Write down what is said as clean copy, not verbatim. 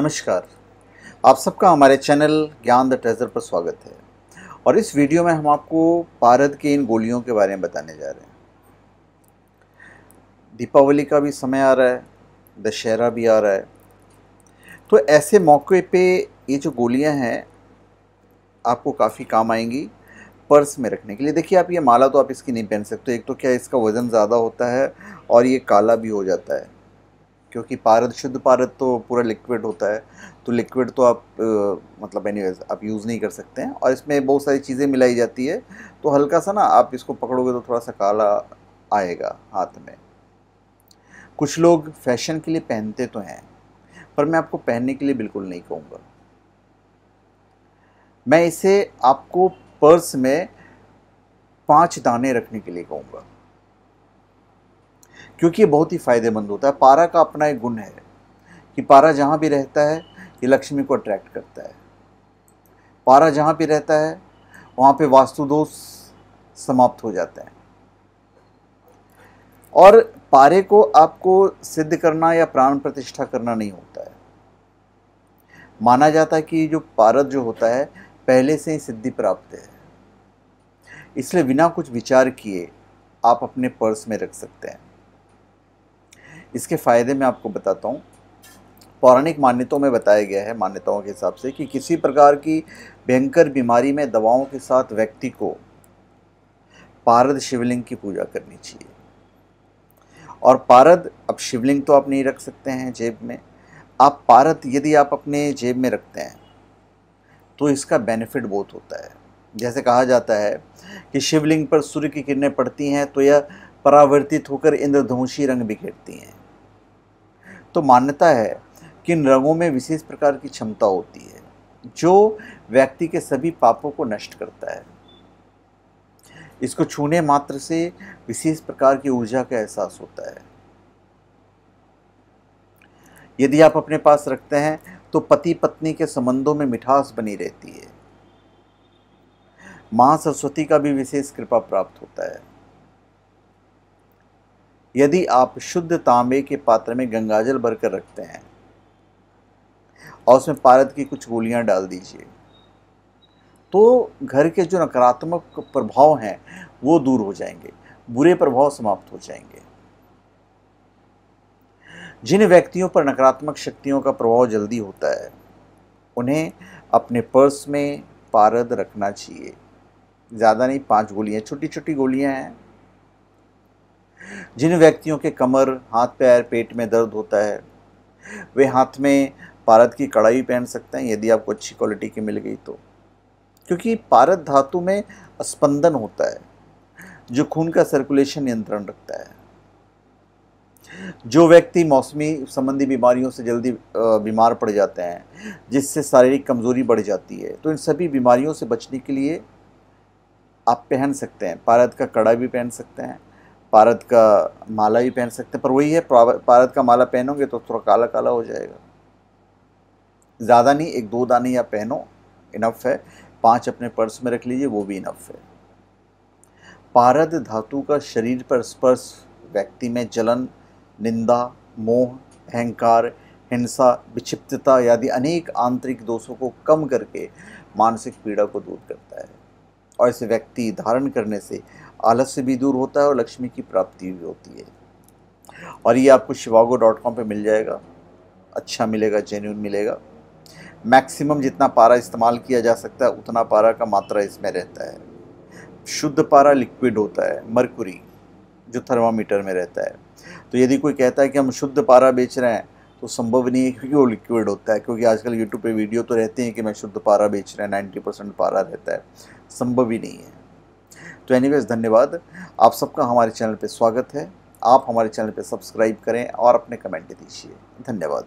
नमस्कार। आप सबका हमारे चैनल ज्ञान द ट्रेजर पर स्वागत है। और इस वीडियो में हम आपको पारद की इन गोलियों के बारे में बताने जा रहे हैं। दीपावली का भी समय आ रहा है, दशहरा भी आ रहा है, तो ऐसे मौके पे ये जो गोलियां हैं आपको काफ़ी काम आएंगी पर्स में रखने के लिए। देखिए, आप ये माला तो आप इसकी नहीं पहन सकते। एक तो क्या इसका वज़न ज़्यादा होता है और ये काला भी हो जाता है, क्योंकि पारद, शुद्ध पारद तो पूरा लिक्विड होता है। तो लिक्विड तो आप मतलब एनीवेज आप यूज़ नहीं कर सकते हैं, और इसमें बहुत सारी चीज़ें मिलाई जाती है, तो हल्का सा ना आप इसको पकड़ोगे तो थोड़ा सा काला आएगा हाथ में। कुछ लोग फैशन के लिए पहनते तो हैं, पर मैं आपको पहनने के लिए बिल्कुल नहीं कहूँगा। मैं इसे आपको पर्स में 5 दाने रखने के लिए कहूँगा, क्योंकि ये बहुत ही फ़ायदेमंद होता है। पारा का अपना एक गुण है कि पारा जहाँ भी रहता है ये लक्ष्मी को अट्रैक्ट करता है। पारा जहाँ भी रहता है वहाँ पे वास्तु दोष समाप्त हो जाते हैं। और पारे को आपको सिद्ध करना या प्राण प्रतिष्ठा करना नहीं होता है। माना जाता है कि जो पारद जो होता है पहले से ही सिद्धि प्राप्त है, इसलिए बिना कुछ विचार किए आप अपने पर्स में रख सकते हैं। इसके फ़ायदे मैं आपको बताता हूँ। पौराणिक मान्यताओं में बताया गया है, मान्यताओं के हिसाब से, कि किसी प्रकार की भयंकर बीमारी में दवाओं के साथ व्यक्ति को पारद शिवलिंग की पूजा करनी चाहिए। और पारद, अब शिवलिंग तो आप नहीं रख सकते हैं जेब में, आप पारद यदि आप अपने जेब में रखते हैं तो इसका बेनिफिट बहुत होता है। जैसे कहा जाता है कि शिवलिंग पर सूर्य की किरणें पड़ती हैं तो यह परावर्तित होकर इंद्रधनुषी रंग बिखेरती हैं। तो मान्यता है कि इन रंगों में विशेष प्रकार की क्षमता होती है जो व्यक्ति के सभी पापों को नष्ट करता है। इसको छूने मात्र से विशेष प्रकार की ऊर्जा का एहसास होता है। यदि आप अपने पास रखते हैं तो पति पत्नी के संबंधों में मिठास बनी रहती है। मां सरस्वती का भी विशेष कृपा प्राप्त होता है। यदि आप शुद्ध तांबे के पात्र में गंगाजल भरकर रखते हैं और उसमें पारद की कुछ गोलियां डाल दीजिए, तो घर के जो नकारात्मक प्रभाव हैं वो दूर हो जाएंगे, बुरे प्रभाव समाप्त हो जाएंगे। जिन व्यक्तियों पर नकारात्मक शक्तियों का प्रभाव जल्दी होता है उन्हें अपने पर्स में पारद रखना चाहिए। ज़्यादा नहीं, 5 गोलियां, छोटी छोटी गोलियां हैं। जिन व्यक्तियों के कमर, हाथ पैर, पेट में दर्द होता है वे हाथ में पारद की कड़ाई पहन सकते हैं, यदि आपको अच्छी क्वालिटी की मिल गई तो। क्योंकि पारद धातु में स्पंदन होता है जो खून का सर्कुलेशन नियंत्रण रखता है। जो व्यक्ति मौसमी संबंधी बीमारियों से जल्दी बीमार पड़ जाते हैं, जिससे शारीरिक कमजोरी बढ़ जाती है, तो इन सभी बीमारियों से बचने के लिए आप पहन सकते हैं। पारद का कड़ा भी पहन सकते हैं, पारद का माला भी पहन सकते हैं। पर वही है, पारद का माला पहनोगे तो थोड़ा काला काला हो जाएगा। ज़्यादा नहीं, 1-2 दाने आप पहनो, इनफ है। 5 अपने पर्स में रख लीजिए, वो भी इनफ है। पारद धातु का शरीर पर स्पर्श व्यक्ति में जलन, निंदा, मोह, अहंकार, हिंसा, विक्षिप्तता आदि अनेक आंतरिक दोषों को कम करके मानसिक पीड़ा को दूर करता है। और ऐसे व्यक्ति धारण करने से आलस्य भी दूर होता है और लक्ष्मी की प्राप्ति भी होती है। और ये आपको shivago.com पे मिल जाएगा। अच्छा मिलेगा, जेन्युइन मिलेगा। मैक्सिमम जितना पारा इस्तेमाल किया जा सकता है उतना पारा का मात्रा इसमें रहता है। शुद्ध पारा लिक्विड होता है, मरकुरी जो थर्मामीटर में रहता है। तो यदि कोई कहता है कि हम शुद्ध पारा बेच रहे हैं तो संभव नहीं है, क्योंकि वो लिक्विड होता है। क्योंकि आजकल यूट्यूब पे वीडियो तो रहते हैं कि मैं शुद्ध पारा बेच रहे हैं, 90% पारा रहता है, संभव ही नहीं है। तो एनीवेज, धन्यवाद। आप सबका हमारे चैनल पे स्वागत है। आप हमारे चैनल पे सब्सक्राइब करें और अपने कमेंट दीजिए। धन्यवाद।